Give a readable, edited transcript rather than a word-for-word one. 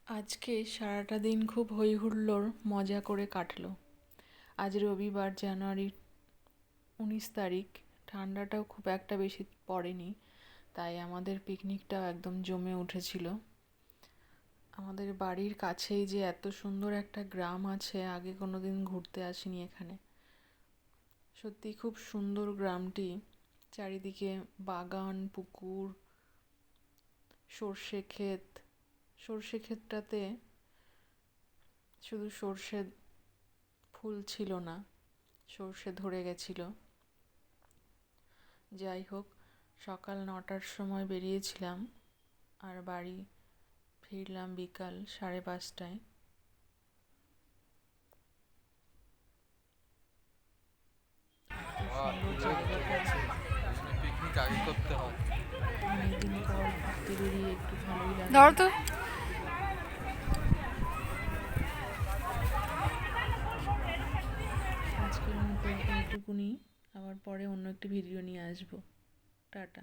আজকে সারাটা দিন খুব হই হুল্লোড় মজা করে কাটলো। আজ রবিবার, জানুয়ারির 19 তারিখ। ঠান্ডাটাও খুব একটা বেশি পড়েনি, তাই আমাদের পিকনিকটাও একদম জমে উঠেছিল। আমাদের বাড়ির কাছেই যে এত সুন্দর একটা গ্রাম আছে, আগে কোনো দিন ঘুরতে আসিনি এখানে। সত্যি খুব সুন্দর গ্রামটি। চারিদিকে বাগান, পুকুর, সর্ষে ক্ষেত। সর্ষে ক্ষেতটাতে শুধু সর্ষে ফুল ছিল না, সর্ষে ধরে গেছিল। যাই হোক, সকাল 9টার সময় বেরিয়েছিলাম আর বাড়ি ফিরলাম বিকাল 5:30টায়। সুন্দর জায়গাটা, পিকনিক আগে করতে হয়। অনেকদিন পর ঘুরতে বেরিয়ে একটু ভালোই ধরো লাগলো। তো। আজকের মতো এইটুকুনি, আবার পরে অন্য একটি ভিডিও নিয়ে আসবো। টাটা।